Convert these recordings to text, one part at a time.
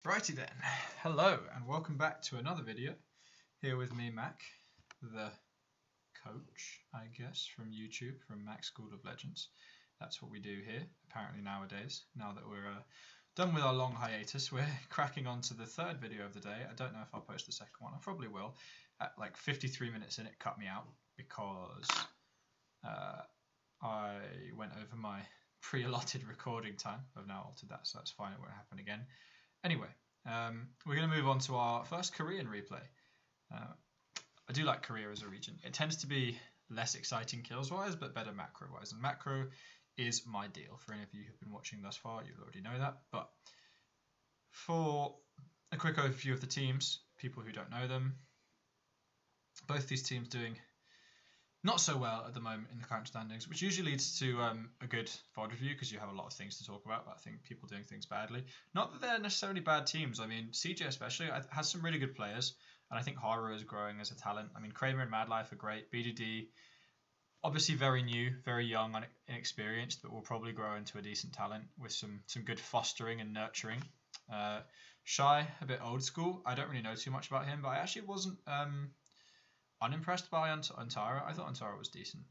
Righty then, hello and welcome back to another video. Here with me, Mac, the coach, I guess, from YouTube, from Mac School of Legends. That's what we do here, apparently nowadays. Now that we're done with our long hiatus, we're cracking on to the third video of the day. I don't know if I'll post the second one, I probably will. At like 53 minutes in, it cut me out because I went over my pre-allotted recording time. I've now altered that, so that's fine, it won't happen again. Anyway, we're going to move on to our first Korean replay. I do like Korea as a region. It tends to be less exciting kills-wise, but better macro-wise. And macro is my deal. For any of you who've been watching thus far, you already know that. But for a quick overview of the teams, people who don't know them, both these teams doing not so well at the moment in the current standings, which usually leads to a good VOD review because you have a lot of things to talk about. But I think people doing things badly. Not that they're necessarily bad teams. I mean, CJ especially has some really good players, and I think Haru is growing as a talent. I mean, Kramer and Madlife are great. BDD, obviously very new, very young and inexperienced, but will probably grow into a decent talent with some good fostering and nurturing. Shy, a bit old school. I don't really know too much about him, but I actually wasn't unimpressed by Antara. I thought Antara was decent.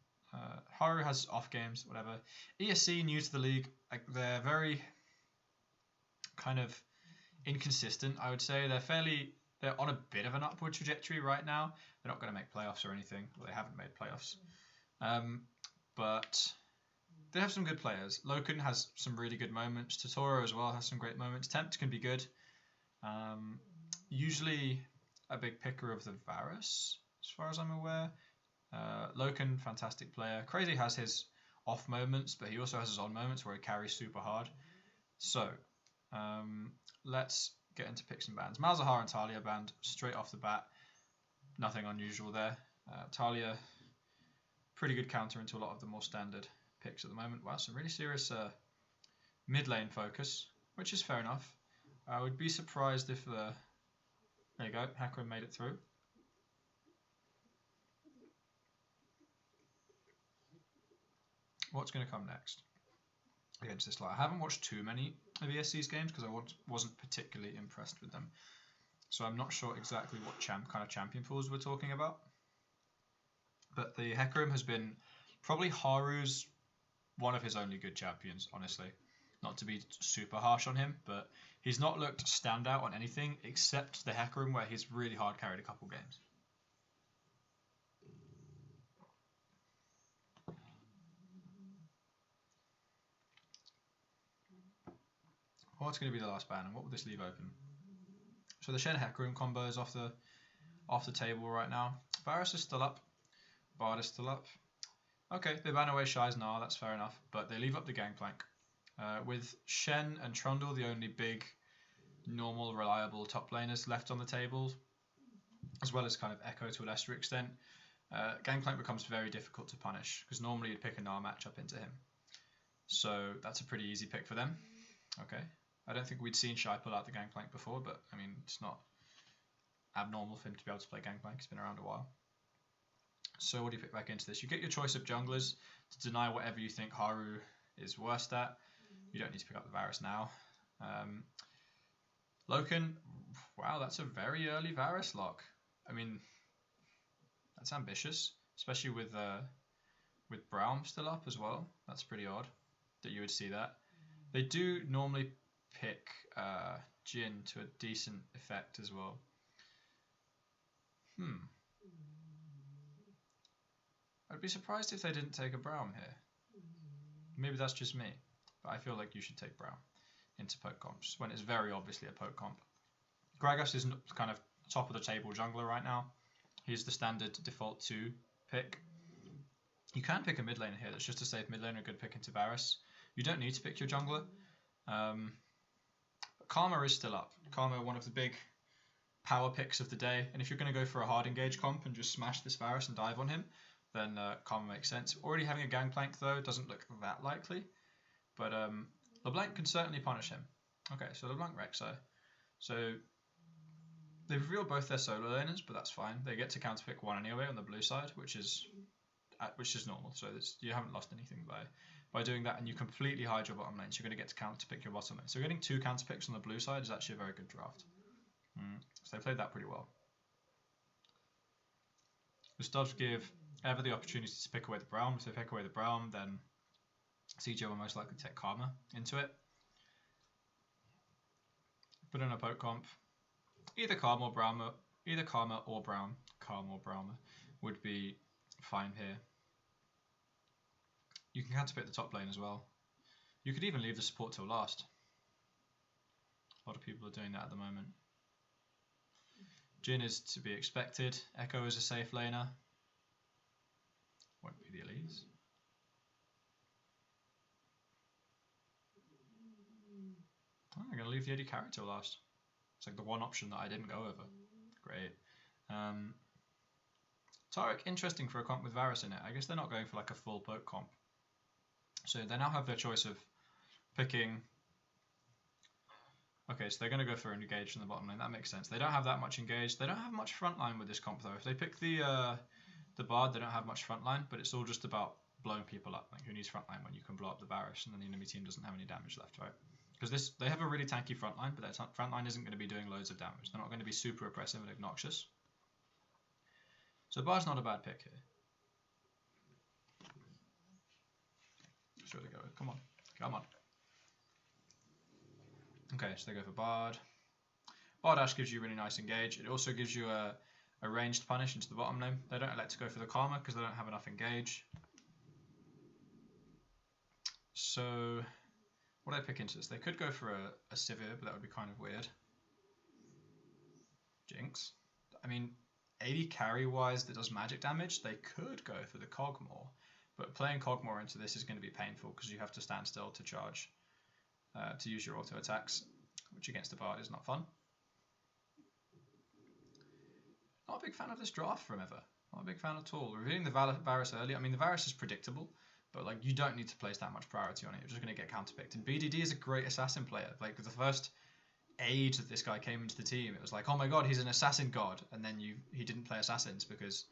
Haru has off games, whatever. ESC, new to the league, they're very kind of inconsistent, I would say. They're on a bit of an upward trajectory right now. They're not going to make playoffs or anything. Well, they haven't made playoffs. But they have some good players. Loken has some really good moments. Totoro as well has some great moments. Tempt can be good. Usually a big picker of the Varus, as far as I'm aware. Loken, fantastic player. Crazy has his off moments, but he also has his on moments where he carries super hard. So, let's get into picks and bans. Malzahar and Talia banned straight off the bat. Nothing unusual there. Talia, pretty good counter into a lot of the more standard picks at the moment. Wow, some really serious mid lane focus, which is fair enough. I would be surprised if there you go, Hecarim made it through. What's going to come next against this lot? I haven't watched too many of ESC's games because I wasn't particularly impressed with them. So I'm not sure exactly what kind of champion pools we're talking about. But the Hecarim has been probably Haru's one of his only good champions, honestly. Not to be super harsh on him, but he's not looked standout on anything except the Hecarim where he's really hard carried a couple games. What's going to be the last ban, and what will this leave open? So the Shen Hecarim combo is off the table right now. Varus is still up. Bard is still up. Okay, they ban away Shy's Gnar, that's fair enough, but they leave up the Gangplank. With Shen and Trundle the only big, normal, reliable top laners left on the table, as well as kind of Echo to a lesser extent, Gangplank becomes very difficult to punish, because normally you'd pick a Gnar matchup into him. So that's a pretty easy pick for them. Okay. I don't think we'd seen Shy pull out the Gangplank before, but I mean, it's not abnormal for him to be able to play Gangplank. He's been around a while. So what do you pick back into this? You get your choice of junglers to deny whatever you think Haru is worst at. You don't need to pick up the Varus now. Loken, wow, that's a very early Varus lock. I mean, that's ambitious, especially with Braum still up as well. That's pretty odd that you would see that. They do normally pick Jhin to a decent effect as well. I'd be surprised if they didn't take a Braum here. Maybe that's just me, but I feel like you should take Braum into poke comps when it's very obviously a poke comp. Gragas is kind of top of the table jungler right now. He's the standard default 2 pick. You can pick a mid laner here that's just a safe mid laner, a good pick into Varus. You don't need to pick your jungler. But Karma is still up. Karma, one of the big power picks of the day. And if you're going to go for a hard engage comp and just smash this Varus and dive on him, then Karma makes sense. Already having a Gangplank, though, doesn't look that likely. But LeBlanc can certainly punish him. Okay, so LeBlanc Rek'Sai. So they've revealed both their solo laners, but that's fine. They get to counterpick one anyway on the blue side, which is normal. So you haven't lost anything by by doing that, and you completely hide your bottom lane, so you're going to get to counter pick your bottom lane. So getting 2 counter picks on the blue side is actually a very good draft. So they played that pretty well. This does give Ever the opportunity to pick away the brown. If they pick away the brown, then CJ will most likely take Karma into it. Put in a poke comp. Either Karma or Brown, Karma or Brown would be fine here. You can counter pick the top lane as well. You could even leave the support till last. A lot of people are doing that at the moment. Jhin is to be expected. Echo is a safe laner. Won't be the Elise. Oh, I'm going to leave the AD carry till last. It's like the one option that I didn't go over. Great. Taric, interesting for a comp with Varus in it. I guess they're not going for like a full poke comp. So they now have their choice of picking... Okay, so they're going to go for an engage from the bottom lane. That makes sense. They don't have that much engage. They don't have much frontline with this comp though. If they pick the Bard, they don't have much frontline, but it's all just about blowing people up. Like, who needs frontline when you can blow up the Varus and then the enemy team doesn't have any damage left, right? Because they have a really tanky frontline, but their frontline isn't going to be doing loads of damage. They're not going to be super oppressive and obnoxious. So Bard's not a bad pick here. Sure they go. Come on. Come on. Okay, so they go for Bard. Bard Ash gives you really nice engage. It also gives you a ranged punish into the bottom lane. They don't elect to go for the Karma because they don't have enough engage. So... what do I pick into this? They could go for a Sivir, but that would be kind of weird. Jinx. I mean, AD carry-wise that does magic damage, they could go for the Cogmore. But playing Cogmore into this is going to be painful because you have to stand still to charge, to use your auto attacks, which against the Bard is not fun. Not a big fan of this draft from Ever. Not a big fan at all. Revealing the Varus early, I mean, the Varus is predictable. But like, you don't need to place that much priority on it. You're just going to get counterpicked. And BDD is a great assassin player. Like, the first age that this guy came into the team, it was like, oh my god, he's an assassin god. And then he didn't play assassins because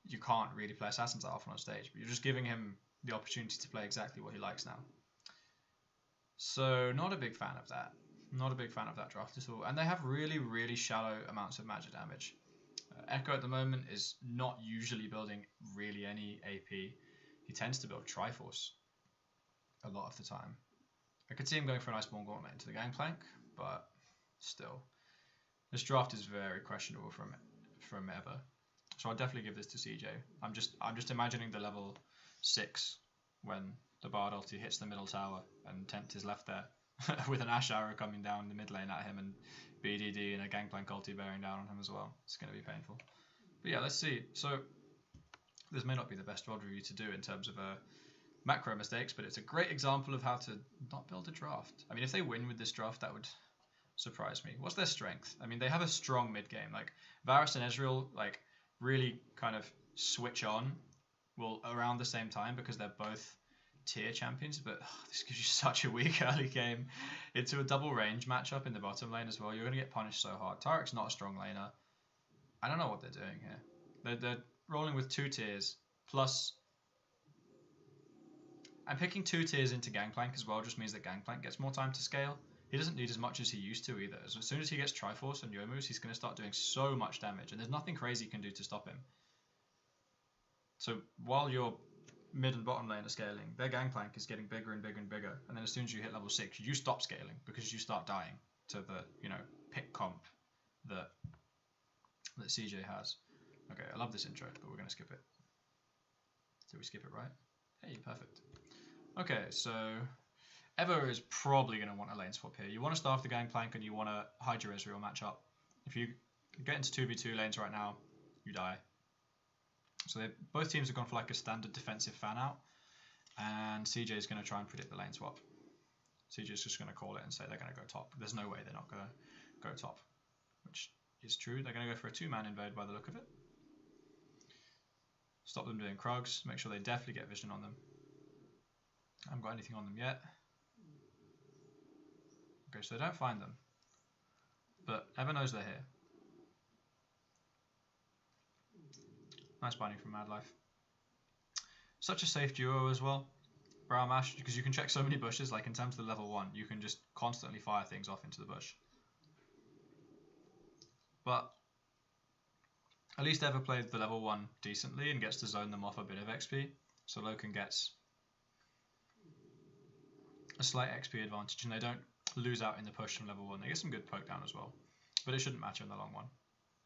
you can't really play assassins that often on stage. But you're just giving him the opportunity to play exactly what he likes now. So, not a big fan of that. Not a big fan of that draft at all. And they have really, really shallow amounts of magic damage. Echo at the moment is not usually building really any AP. He tends to build Triforce a lot of the time. I could see him going for an Iceborne Gauntlet into the Gangplank, but still. This draft is very questionable from Ever. So I'll definitely give this to CJ. I'm just imagining the level 6 when the Bard ulti hits the middle tower and Tempt is left there with an Ash arrow coming down the mid lane at him and BDD and a Gangplank ulti bearing down on him as well. It's going to be painful. But yeah, let's see. So this may not be the best VOD review to do in terms of macro mistakes, but it's a great example of how to not build a draft. I mean, if they win with this draft, that would surprise me. What's their strength? I mean, they have a strong mid game. Like Varus and Ezreal, like really kind of switch on around the same time because they're both tier champions. But this gives you such a weak early game into a double range matchup in the bottom lane as well. You're going to get punished so hard. Tarek's not a strong laner. I don't know what they're doing here. They're rolling with 2 tiers, plus I'm picking 2 tiers into Gangplank as well, just means that Gangplank gets more time to scale. He doesn't need as much as he used to either. As soon as he gets Triforce and Youmu's, he's going to start doing so much damage, and there's nothing crazy you can do to stop him. So while your mid and bottom lane are scaling, their Gangplank is getting bigger and bigger and bigger, and then as soon as you hit level 6, you stop scaling because you start dying to the, pick comp that CJ has. Okay, I love this intro, but we're going to skip it. Did we skip it right? Hey, perfect. Okay, so Ever is probably going to want a lane swap here. You want to starve the Gangplank and you want to hide your Ezreal matchup. If you get into 2v2 lanes right now, you die. So both teams have gone for like a standard defensive fan out, and CJ is going to try and predict the lane swap. CJ is just going to call it and say they're going to go top. There's no way they're not going to go top, which is true. They're going to go for a 2-man invade by the look of it. Stop them doing Krugs, make sure they definitely get vision on them. I haven't got anything on them yet. Okay, so they don't find them. But Ever knows they're here. Nice binding from Mad Life. Such a safe duo as well. Brown Mash, because you can check so many bushes, like in terms of the level 1, you can just constantly fire things off into the bush. But at least Ever played the level 1 decently and gets to zone them off a bit of XP. So Loken gets a slight XP advantage and they don't lose out in the push from level 1. They get some good poke down as well. But it shouldn't matter in the long one.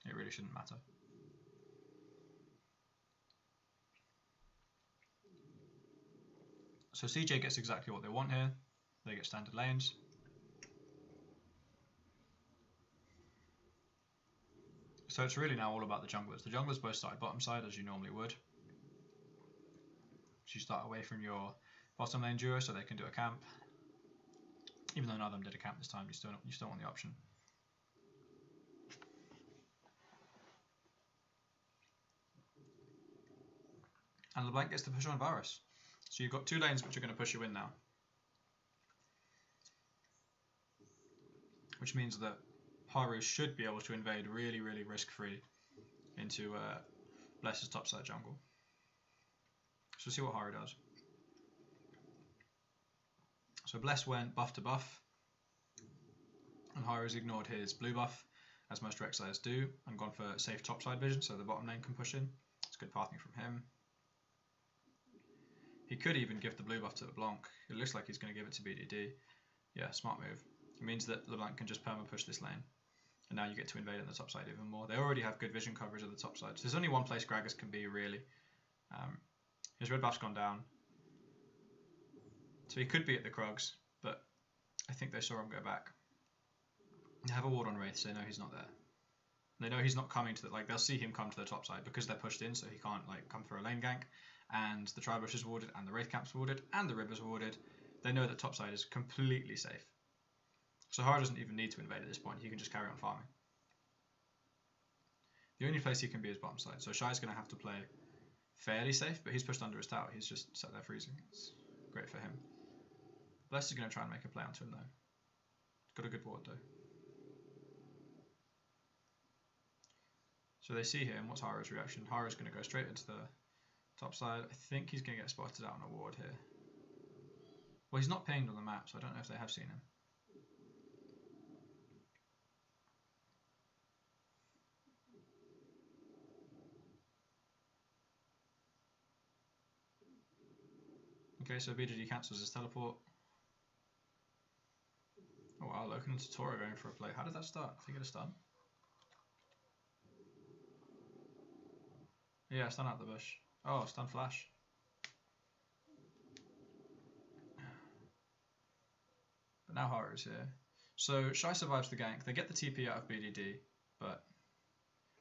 It really shouldn't matter. So CJ gets exactly what they want here. They get standard lanes. So it's really now all about the junglers. The junglers both start bottom side as you normally would. So you start away from your bottom lane duo so they can do a camp. Even though none of them did a camp this time, you still want the option. And LeBlanc gets to push on Varus. So you've got 2 lanes which are going to push you in now. Which means that Haru should be able to invade really, really risk-free into Bless's topside jungle. So we'll see what Haru does. So Bless went buff to buff, and Haru's ignored his blue buff, as most Rek'Sais do, and gone for safe topside vision, so the bottom lane can push in. It's good pathing from him. He could even give the blue buff to LeBlanc. It looks like he's going to give it to BDD. Yeah, smart move. It means that LeBlanc can just perma push this lane. And now you get to invade on the top side even more. They already have good vision coverage of the top side. So there's only one place Gragas can be, really. His red buff's gone down. So he could be at the Krugs, but I think they saw him go back. They have a ward on Wraith, so they know he's not there. They know he's not coming to the, they'll see him come to the top side because they're pushed in, so he can't come for a lane gank. And the Tribush is warded, and the Wraith camp's warded, and the River's warded. They know that top side is completely safe. So Haru doesn't even need to invade at this point, he can just carry on farming. The only place he can be is bottom side, so Shai's going to have to play fairly safe, but he's pushed under his tower, he's just sat there freezing. It's great for him. Bless is going to try and make a play onto him though. Got a good ward though. So they see him, what's Haru's reaction? Haru's going to go straight into the top side. I think he's going to get spotted out on a ward here. Well, he's not pinged on the map, so I don't know if they have seen him. Okay, so BDD cancels his teleport. Oh wow, Loken and Totoro going for a play. How did that start? I think it a stun. Yeah, stun out the bush. Oh, stun flash. But now Haru's here. So Shai survives the gank. They get the TP out of BDD,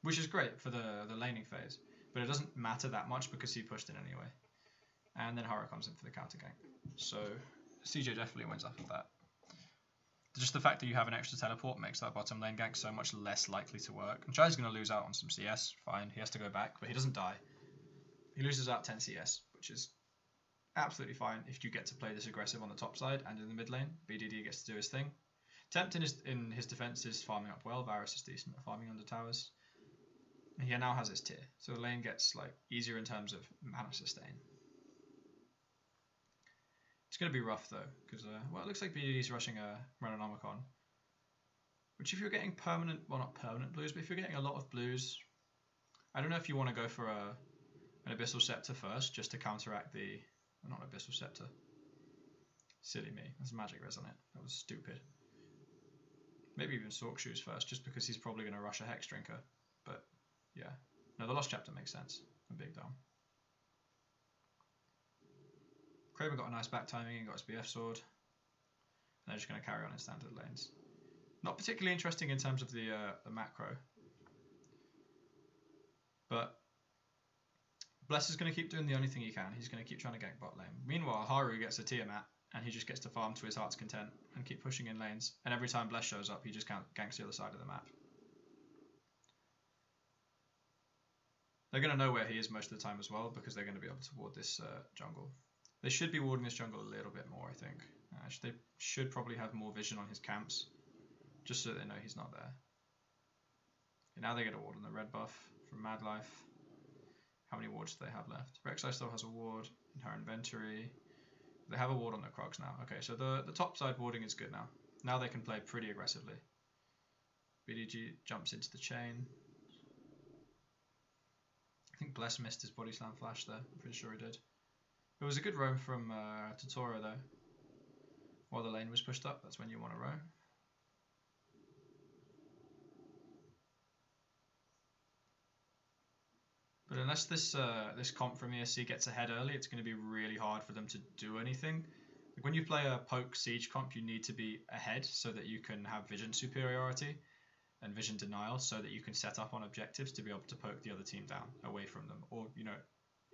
which is great for the laning phase. But it doesn't matter that much because he pushed in anyway. And then Haru comes in for the counter gank. So CJ definitely wins off of that. Just the fact that you have an extra teleport makes that bottom lane gank so much less likely to work. And Shai's going to lose out on some CS, fine, he has to go back, but he doesn't die. He loses out 10 CS, which is absolutely fine if you get to play this aggressive on the top side and in the mid lane. BDD gets to do his thing. Tempt in his defense is farming up well, Varus is decent at farming under towers. And he now has his tier, so the lane gets easier in terms of mana sustain. It's going to be rough though, because well, it looks like BDD's rushing a Renonomicon. Which if you're getting permanent, well not permanent blues, but if you're getting a lot of blues, I don't know if you want to go for an Abyssal Scepter first, just to counteract the, well, not Abyssal Scepter. Silly me, there's magic res on it, that was stupid. Maybe even Sork Shoes first, just because he's probably going to rush a Hex Drinker. But yeah, no, the Lost Chapter makes sense, a big dome. Kraber got a nice back timing and got his BF sword. And they're just going to carry on in standard lanes. Not particularly interesting in terms of the macro. But Bless is going to keep doing the only thing he can. He's going to keep trying to gank bot lane. Meanwhile, Haru gets a Tiamat and he just gets to farm to his heart's content and keep pushing in lanes. And every time Bless shows up, he just ganks the other side of the map. They're going to know where he is most of the time as well because they're going to be able to ward this jungle. They should be warding this jungle a little bit more, I think. They should probably have more vision on his camps, just so they know he's not there. Okay, now they get a ward on the red buff from Mad Life. How many wards do they have left? Rek'Sai still has a ward in her inventory. They have a ward on their Crocs now. Okay, so the top side warding is good now. Now they can play pretty aggressively. BDG jumps into the chain. I think Bless missed his body slam flash there. I'm pretty sure he did. It was a good roam from Totoro though. While the lane was pushed up, that's when you want to roam. But unless this comp from ESC gets ahead early, it's going to be really hard for them to do anything. Like when you play a poke siege comp, you need to be ahead so that you can have vision superiority and vision denial, so that you can set up on objectives to be able to poke the other team down away from them, or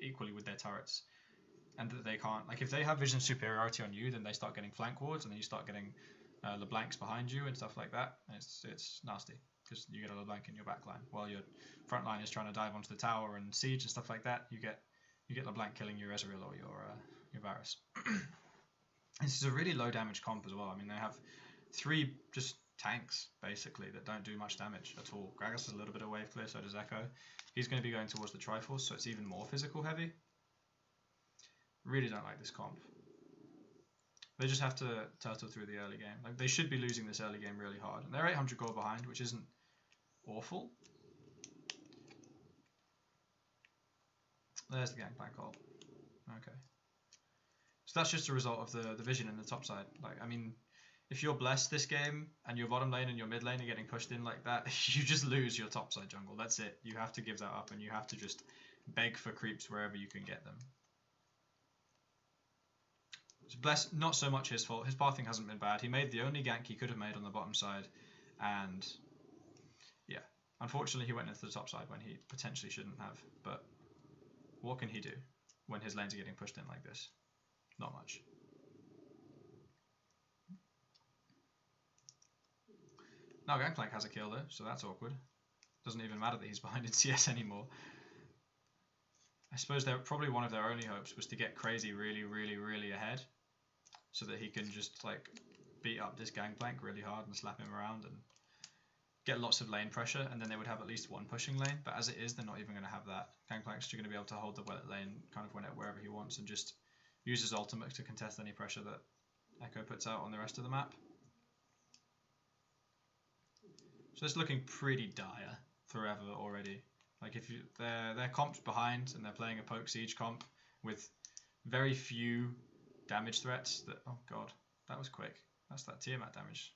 equally with their turrets. And that they can't, like if they have vision superiority on you, then they start getting flank wards, and then you start getting LeBlancs behind you and stuff like that. And it's nasty because you get a LeBlanc in your backline while your front line is trying to dive onto the tower and siege and stuff like that. You get LeBlanc killing your Ezreal or your Varus. This is a really low damage comp as well. I mean, they have 3 just tanks basically that don't do much damage at all. Gragas has a little bit of wave clear, so does Echo. He's going to be going towards the Triforce, so it's even more physical heavy. Really don't like this comp. They just have to turtle through the early game. Like they should be losing this early game really hard. And they're 800 gold behind, which isn't awful. There's the Gangplank ult. Okay. So that's just a result of the vision in the top side. Like, I mean, if you're blessed this game and your bottom lane and your mid lane are getting pushed in like that, you just lose your top side jungle. That's it. You have to give that up and you have to just beg for creeps wherever you can get them. So Bless, not so much his fault. His pathing hasn't been bad. He made the only gank he could have made on the bottom side. And yeah, unfortunately he went into the top side when he potentially shouldn't have. But what can he do when his lanes are getting pushed in like this? Not much. Now Gangplank has a kill though, so that's awkward. Doesn't even matter that he's behind in CS anymore. I suppose probably one of their only hopes was to get Crazy really ahead, so that he can just like beat up this Gangplank really hard and slap him around and get lots of lane pressure, and then they would have at least one pushing lane. But as it is, they're not even going to have that. Gangplank's just going to be able to hold the lane kind of wherever he wants and just use his ultimate to contest any pressure that Echo puts out on the rest of the map. So it's looking pretty dire forever already. Like if their comp's behind and they're playing a poke siege comp with very few damage threats. That oh god, that was quick. That's that Tiamat damage.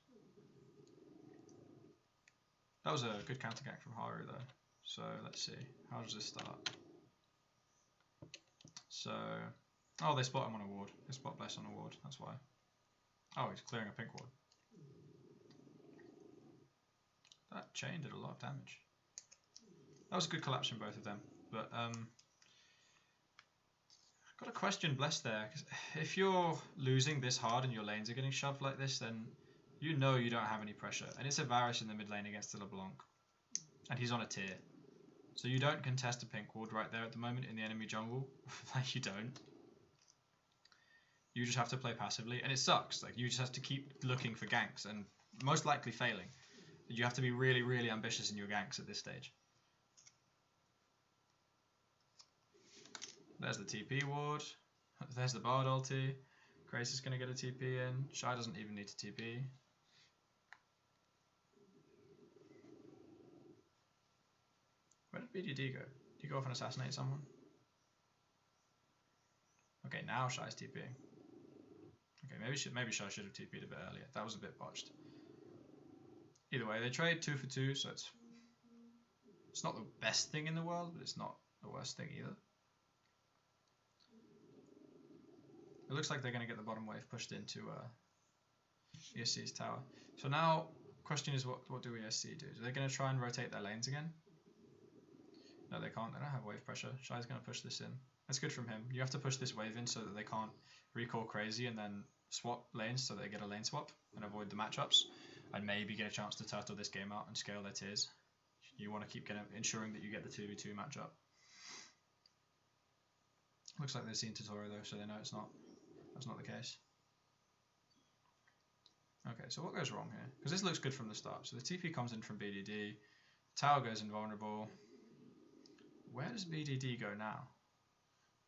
That was a good counter gank from Haru though. So let's see, how does this start? So oh, they spot him on a ward. They spot Bless on a ward. That's why. Oh, he's clearing a pink ward. That chain did a lot of damage. That was a good collapse from both of them, but I've got to question Bless there, because if you're losing this hard and your lanes are getting shoved like this, then you know you don't have any pressure, and it's a Varus in the mid lane against the LeBlanc, and he's on a tier, so you don't contest a pink ward right there at the moment in the enemy jungle. Like you don't. You just have to play passively, and it sucks. Like you just have to keep looking for ganks, and most likely failing. You have to be really ambitious in your ganks at this stage. There's the TP ward. There's the Bard ulti. Grace is going to get a TP in. Shy doesn't even need to TP. Where did BDD go? Did he go off and assassinate someone? Okay, now Shy's TPing. Okay, maybe Shy should have TP'd a bit earlier. That was a bit botched. Either way, they trade 2 for 2, so it's not the best thing in the world, but it's not the worst thing either. It looks like they're going to get the bottom wave pushed into ESC's tower. So now, question is, what do ESC do? Are they going to try and rotate their lanes again? No, they can't. They don't have wave pressure. Shy's going to push this in. That's good from him. You have to push this wave in so that they can't recall Crazy and then swap lanes so they get a lane swap and avoid the matchups. And maybe get a chance to turtle this game out and scale their tiers. You want to keep ensuring that you get the 2v2 matchup. Looks like they've seen Totoro though, so they know that's not the case. Okay, so what goes wrong here? Because this looks good from the start. So the TP comes in from BDD. Tower goes invulnerable. Where does BDD go now?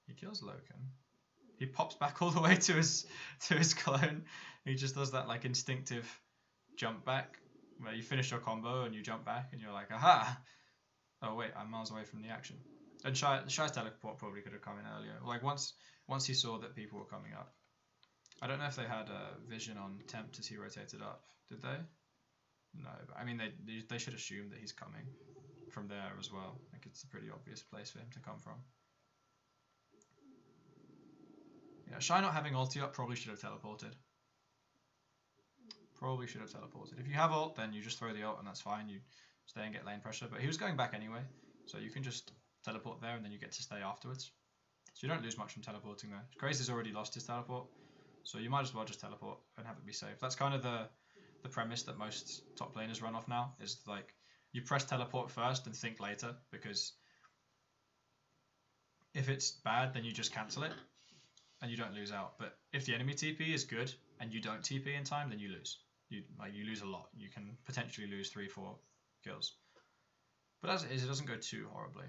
He kills Loken. he pops back all the way to his clone. He just does that like instinctive jump back where you finish your combo and you jump back and you're like, aha! Oh wait, I'm miles away from the action. And Shy's teleport probably could have come in earlier. Like once he saw that people were coming up. I don't know if they had a vision on Tempt as he rotated up. Did they? No, but I mean they should assume that he's coming from there as well. Like it's a pretty obvious place for him to come from. Yeah, Shy not having ulti up probably should have teleported. Probably should have teleported. If you have ult, then you just throw the ult and that's fine. You stay and get lane pressure. But he was going back anyway, so you can just teleport there and then you get to stay afterwards. So you don't lose much from teleporting there. Crazy's already lost his teleport, so you might as well just teleport and have it be safe. That's kind of the premise that most top laners run off now, is like you press teleport first and think later, because if it's bad then you just cancel it and you don't lose out. But if the enemy TP is good and you don't TP in time, then you lose. You lose a lot. You can potentially lose 3-4 kills. But as it is, it doesn't go too horribly.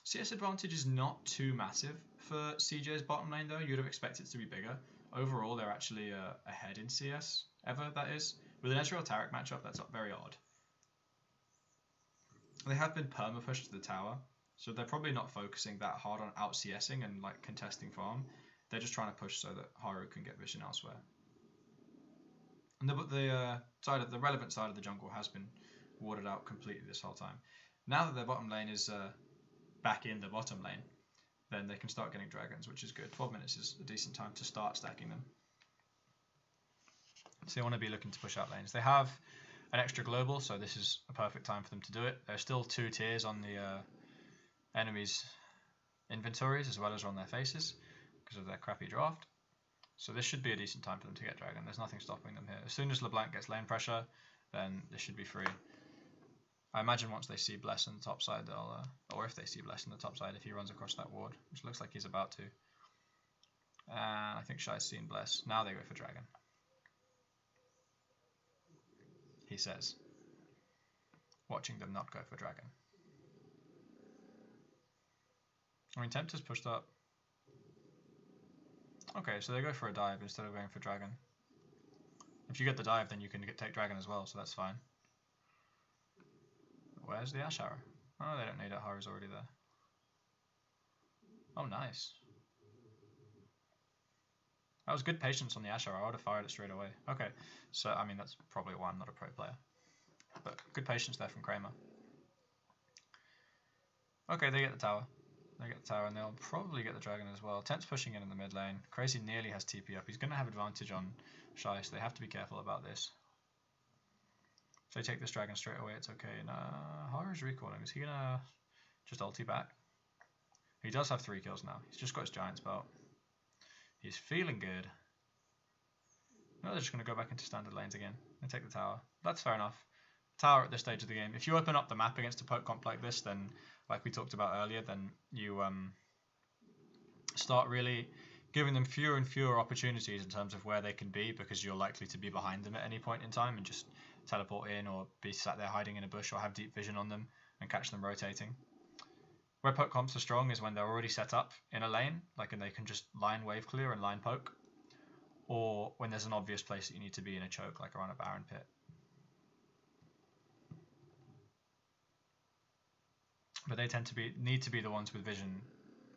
CS advantage is not too massive for CJ's bottom lane though. You'd have expected it to be bigger. Overall, they're actually ahead in CS, that is. With an Ezreal Taric matchup, that's very odd. They have been perma-pushed to the tower, so they're probably not focusing that hard on out-CSing and like contesting farm. They're just trying to push so that Haru can get vision elsewhere. And the relevant side of the jungle has been warded out completely this whole time. Now that their bottom lane is back in the bottom lane, then they can start getting dragons, which is good. 12 minutes is a decent time to start stacking them. So they want to be looking to push out lanes. They have an extra global, so this is a perfect time for them to do it. There's still 2 tiers on the enemies' inventories as well as on their faces because of their crappy draft. So this should be a decent time for them to get dragon. There's nothing stopping them here. As soon as LeBlanc gets lane pressure, then this should be free. I imagine once they see Bless on the top side, they'll, or if they see Bless on the top side, if he runs across that ward, which looks like he's about to. I think Shy's seen Bless. Now they go for dragon. He says, watching them not go for dragon. I mean, Tempt is pushed up. Okay, so they go for a dive instead of going for dragon. If you get the dive, then you can take dragon as well, so that's fine. Where's the Ash Arrow? Oh, they don't need it. Haru's already there. Oh, nice. That was good patience on the Ash Arrow. I would have fired it straight away. Okay, so, I mean, that's probably why I'm not a pro player. But good patience there from Kramer. Okay, they get the tower. They get the tower, and they'll probably get the dragon as well. Tempt's pushing in the mid lane. Crazy nearly has TP up. He's going to have advantage on Shy, so they have to be careful about this. If they take this dragon straight away, it's okay. And Haru's recalling. Is he going to just ulti back? He does have 3 kills now. He's just got his Giant's belt. He's feeling good. No, they're just going to go back into standard lanes again and take the tower. That's fair enough. Tower at this stage of the game. If you open up the map against a poke comp like this, then, like we talked about earlier, then you start really giving them fewer and fewer opportunities in terms of where they can be, because you're likely to be behind them at any point in time and just teleport in or be sat there hiding in a bush or have deep vision on them and catch them rotating. Where poke comps are strong is when they're already set up in a lane, like, and they can just line wave clear and line poke, or when there's an obvious place that you need to be in a choke, like around a Baron pit. But they tend to need to be the ones with vision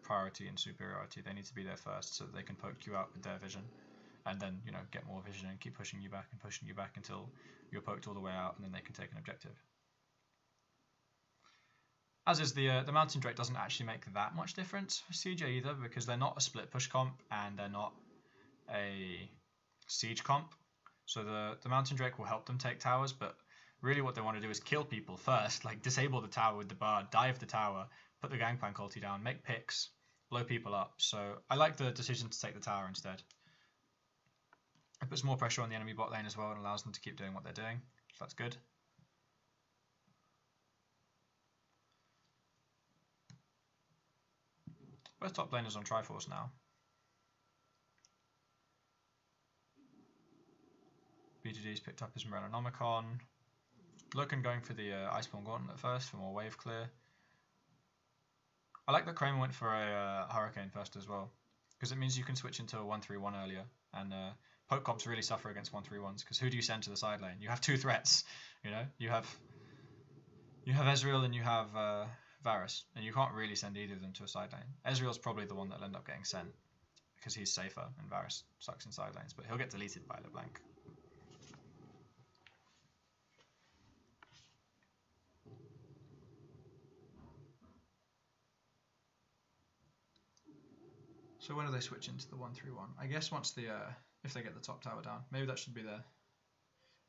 priority and superiority. They need to be there first so that they can poke you out with their vision, and then, you know, get more vision and keep pushing you back until you're poked all the way out, and then they can take an objective. As is the Mountain Drake doesn't actually make that much difference for CJ either, because they're not a split push comp and they're not a siege comp. So the Mountain Drake will help them take towers, but really what they want to do is kill people first, like disable the tower with the bar, dive the tower, put the Gangplank ulti down, make picks, blow people up. So I like the decision to take the tower instead. It puts more pressure on the enemy bot lane as well and allows them to keep doing what they're doing, so that's good. Both top laners on Triforce now. BGD's picked up his Morellonomicon. Loken going for the Iceborne Gauntlet at first for more wave clear. I like that Kramer went for a Hurricane first as well. because it means you can switch into a 1-3-1 earlier, and poke comps really suffer against 1-3-1s, because who do you send to the side lane? You have two threats, you know? You have Ezreal and you have Varus, and you can't really send either of them to a side lane. Ezreal's probably the one that'll end up getting sent, because he's safer, and Varus sucks in side lanes, but he'll get deleted by LeBlanc. So when do they switch into the 1-3-1? I guess once the if they get the top tower down, maybe that should be there.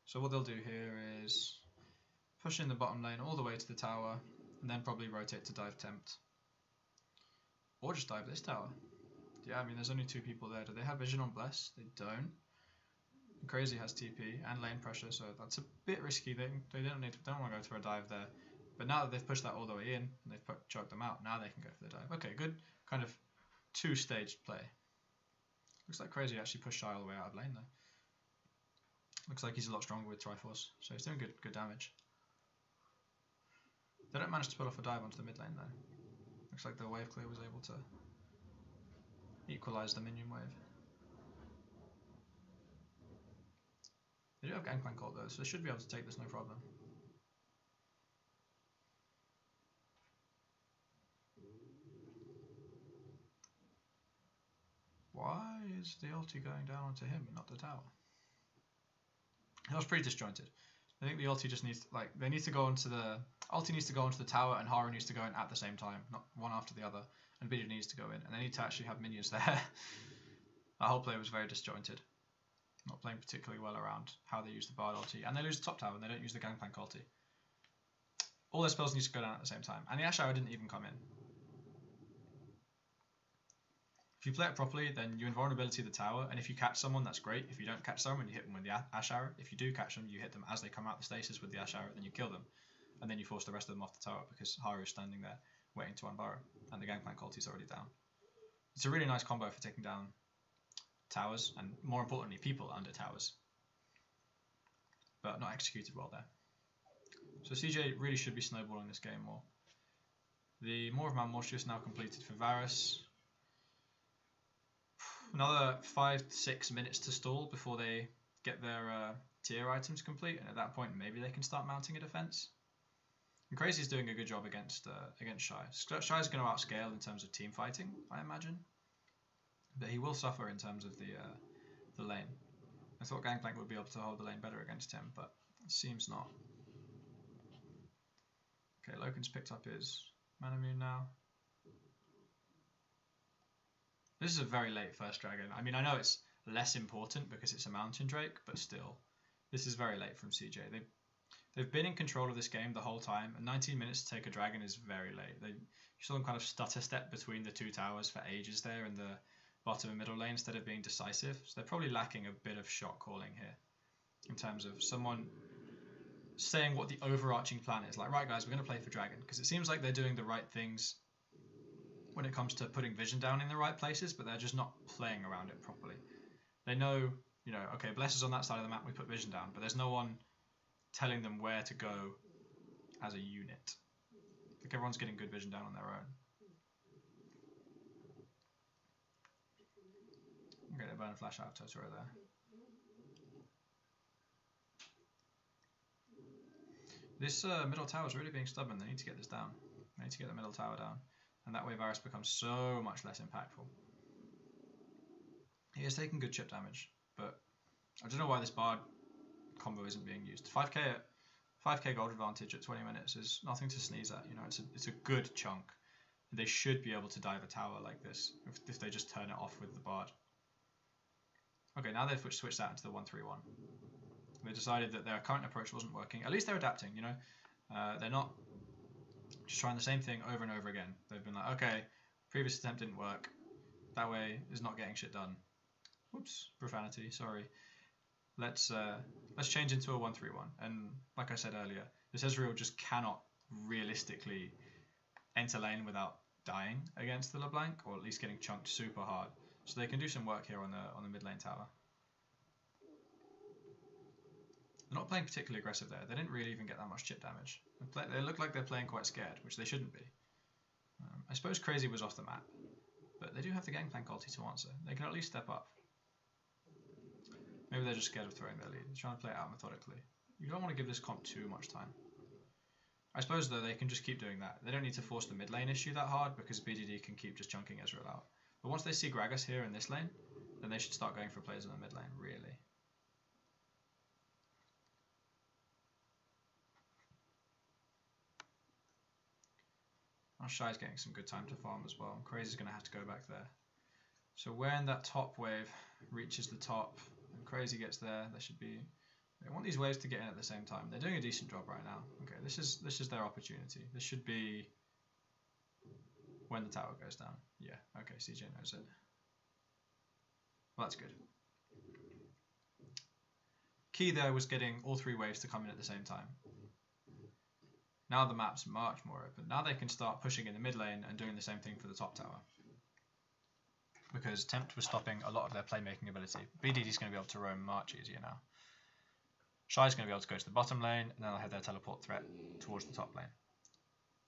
So what they'll do here is push in the bottom lane all the way to the tower, and then probably rotate to dive tempt, or just dive this tower. Yeah, I mean there's only two people there. Do they have vision on Bless? They don't. Crazy has TP and lane pressure, so that's a bit risky. They don't want to go for a dive there. But now that they've pushed that all the way in and they've choked them out, now they can go for the dive. Okay, good kind of two-staged play. Looks like Crazy actually pushed Shy all the way out of lane though. Looks like he's a lot stronger with Triforce, so he's doing good damage. They don't manage to pull off a dive onto the mid lane though. Looks like the wave clear was able to equalise the minion wave. They do have Gangplank ult though, so they should be able to take this no problem. Why is the ulti going down onto him and not the tower? That was pretty disjointed. I think the ulti just needs, like, they need to go onto the, ulti needs to go onto the tower and Haru needs to go in at the same time, not one after the other, and Biddy needs to go in, and they need to actually have minions there. That whole play was very disjointed. Not playing particularly well around how they use the Bard ulti, and they lose the top tower and they don't use the Gangplank ulti. All their spells need to go down at the same time, and the Ash Arrow didn't even come in. If you play it properly, then you invulnerability the tower, and if you catch someone, that's great. If you don't catch someone, you hit them with the Ash Arrow. If you do catch them, you hit them as they come out the stasis with the Ash Arrow, then you kill them. And then you force the rest of them off the tower, because Haru's standing there waiting to unburrow, and the Gangplank ulti's already down. It's a really nice combo for taking down towers, and more importantly, people under towers. But not executed well there. So CJ really should be snowballing this game more. The Maw of Man Mortius now completed for Varus. Another 5-6 minutes to stall before they get their tier items complete, and at that point maybe they can start mounting a defense. And Crazy's doing a good job against Shy. Shy's going to outscale in terms of team fighting, I imagine, but he will suffer in terms of the lane. I thought Gangplank would be able to hold the lane better against him, but it seems not. Okay, Loken's picked up his Manamune now. This is a very late first dragon. I mean, I know it's less important because it's a mountain drake, but still, this is very late from CJ. They've been in control of this game the whole time, and 19 minutes to take a dragon is very late. You saw them kind of stutter step between the two towers for ages there in the bottom and middle lane instead of being decisive. So they're probably lacking a bit of shot calling here in terms of someone saying what the overarching plan is. Like, right guys, we're going to play for dragon, because it seems like they're doing the right things when it comes to putting vision down in the right places, but they're just not playing around it properly. They know, you know, okay, Bless is on that side of the map, we put vision down, but there's no one telling them where to go as a unit. I think everyone's getting good vision down on their own. Okay, they burn a flash out of Totoro there. This middle tower is really being stubborn. They need to get this down. They need to get the middle tower down. And that way Varus becomes so much less impactful. He is taking good chip damage, but I don't know why this Bard combo isn't being used. 5k gold advantage at 20 minutes is nothing to sneeze at. You know, it's a good chunk. They should be able to dive a tower like this if they just turn it off with the Bard. Okay, now they've switched that into the 1-3-1. They decided that their current approach wasn't working. At least they're adapting, you know. They're not just trying the same thing over and over again. They've been like, okay, previous attempt didn't work. That way is not getting shit done. Whoops, profanity, sorry. Let's change into a 1-3-1. And like I said earlier, this Ezreal just cannot realistically enter lane without dying against the LeBlanc, or at least getting chunked super hard. So they can do some work here on the mid lane tower. They're not playing particularly aggressive there. They didn't really even get that much chip damage. They look like they're playing quite scared, which they shouldn't be. I suppose Crazy was off the map. But they do have the Gangplank ulti to answer. They can at least step up. Maybe they're just scared of throwing their lead. They're trying to play it out methodically. You don't want to give this comp too much time. I suppose, though, they can just keep doing that. They don't need to force the mid lane issue that hard because BDD can keep just chunking Ezreal out. But once they see Gragas here in this lane, then they should start going for plays in the mid lane, really. Our Shy's getting some good time to farm as well. Crazy's going to have to go back there. So when that top wave reaches the top and Crazy gets there, there should be... They want these waves to get in at the same time. They're doing a decent job right now. Okay, this is their opportunity. This should be when the tower goes down. Yeah, okay, CJ knows it. Well, that's good. Key there was getting all three waves to come in at the same time. Now the map's much more open. Now they can start pushing in the mid lane and doing the same thing for the top tower. Because Tempt was stopping a lot of their playmaking ability. BDD's going to be able to roam much easier now. Shy's going to be able to go to the bottom lane, and then they'll have their teleport threat towards the top lane.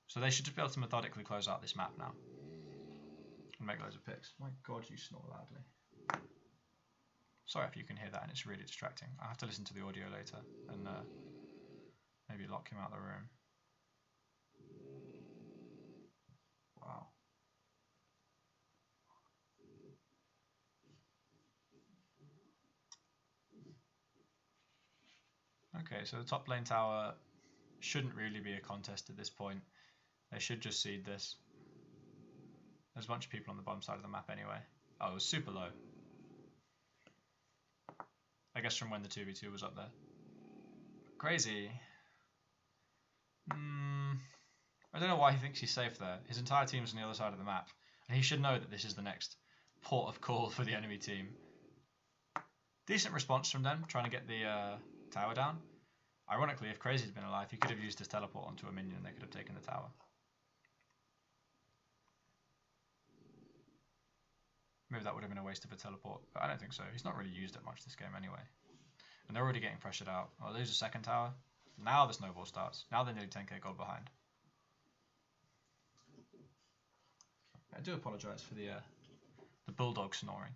So they should just be able to methodically close out this map now. And make loads of picks. My god, you snore loudly. Sorry if you can hear that and it's really distracting. I have to listen to the audio later and maybe lock him out of the room. Wow. Okay, so the top lane tower shouldn't really be a contest at this point. They should just seed this. There's a bunch of people on the bottom side of the map anyway. Oh, it was super low. I guess from when the 2v2 was up there. Crazy. I don't know why he thinks he's safe there. His entire team's on the other side of the map. And he should know that this is the next port of call for the enemy team. Decent response from them, trying to get the tower down. Ironically, if Crazy had been alive, he could have used his teleport onto a minion and they could have taken the tower. Maybe that would have been a waste of a teleport, but I don't think so. He's not really used it much this game anyway. And they're already getting pressured out. Well, lose a second tower. Now the snowball starts. Now they're nearly 10k gold behind. I do apologise for the bulldog snoring.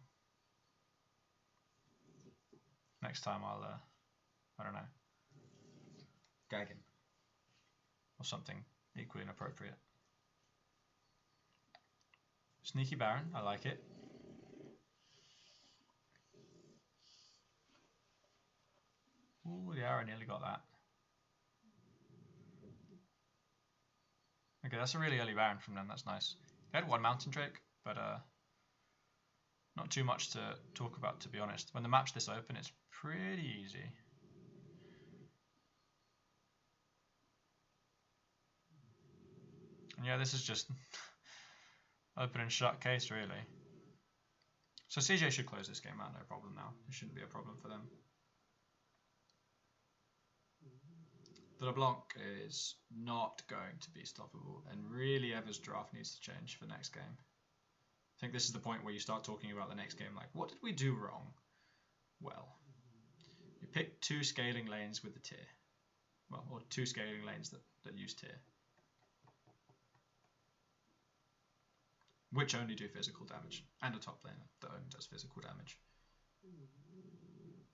Next time I'll, I don't know, gag him. Or something equally inappropriate. Sneaky Baron, I like it. Ooh, the arrow nearly got that. Okay, that's a really early Baron from them, that's nice. They had one Mountain Drake, but not too much to talk about, to be honest. When the map's this open, it's pretty easy. And yeah, this is just open and shut case, really. So CJ should close this game out, no problem now. It shouldn't be a problem for them. The LeBlanc is not going to be stoppable, and really Ever's draft needs to change for next game. I think this is the point where you start talking about the next game, like, what did we do wrong? Well, you picked two scaling lanes with the tier. Well, or two scaling lanes that use tier. Which only do physical damage, and a top laner that only does physical damage.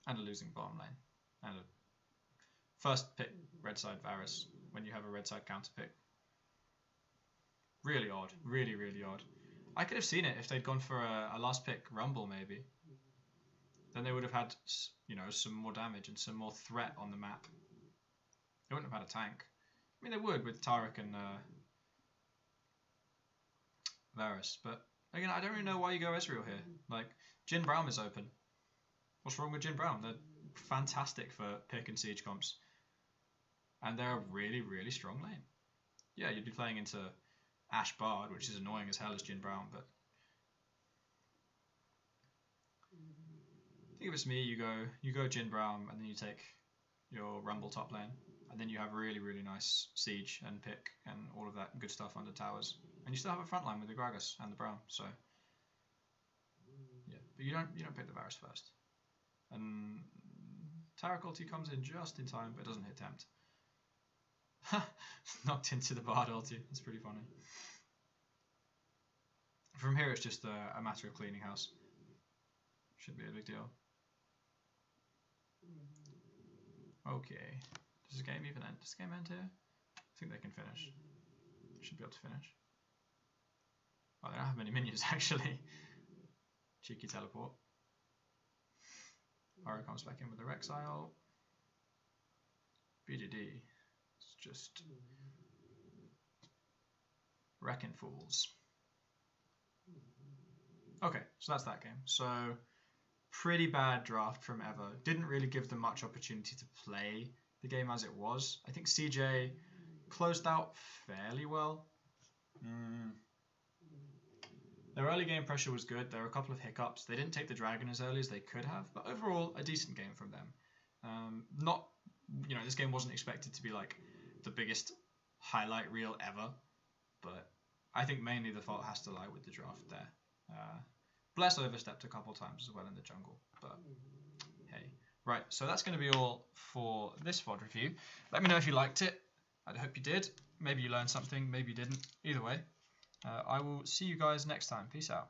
And a losing bottom lane, and a first pick red side Varus when you have a red side counter pick. Really odd, really, really odd. I could have seen it if they'd gone for a last pick Rumble maybe. Then they would have had, you know, some more damage and some more threat on the map. They wouldn't have had a tank. I mean, they would with Taric and Varus, but again, I don't really know why you go Ezreal here. Like, Jhin Braum is open. What's wrong with Jhin Braum? They're fantastic for pick and siege comps. And they're a really, really strong lane. Yeah, you'd be playing into Ashe Bard, which is annoying as hell as Jhin Braum, but I think if it's me, you go Jhin Braum, and then you take your Rumble top lane, and then you have really, really nice siege and pick and all of that good stuff under towers, and you still have a front line with the Gragas and the Braum. So yeah, but you don't pick the Varus first, and Taric ulti comes in just in time, but it doesn't hit Tempt. Knocked into the Bard ulti. That's pretty funny. From here, it's just a matter of cleaning house. Should be a big deal. Okay. Does the game even end? Does the game end here? I think they can finish. Should be able to finish. Oh, they don't have many minions actually. Cheeky teleport. Aro comes back in with the Rexile. BDD. It's just wrecking fools. Okay, so that's that game. So pretty bad draft from Evo. Didn't really give them much opportunity to play the game as it was. I think CJ closed out fairly well. Their early game pressure was good. There were a couple of hiccups. They didn't take the dragon as early as they could have, but overall a decent game from them. Not, you know, this game wasn't expected to be like the biggest highlight reel ever, but I think mainly the fault has to lie with the draft there. Bless overstepped a couple times as well in the jungle, but hey. Right, so that's going to be all for this VOD review. Let me know if you liked it. I hope you did. Maybe you learned something, maybe you didn't. Either way, I will see you guys next time. Peace out.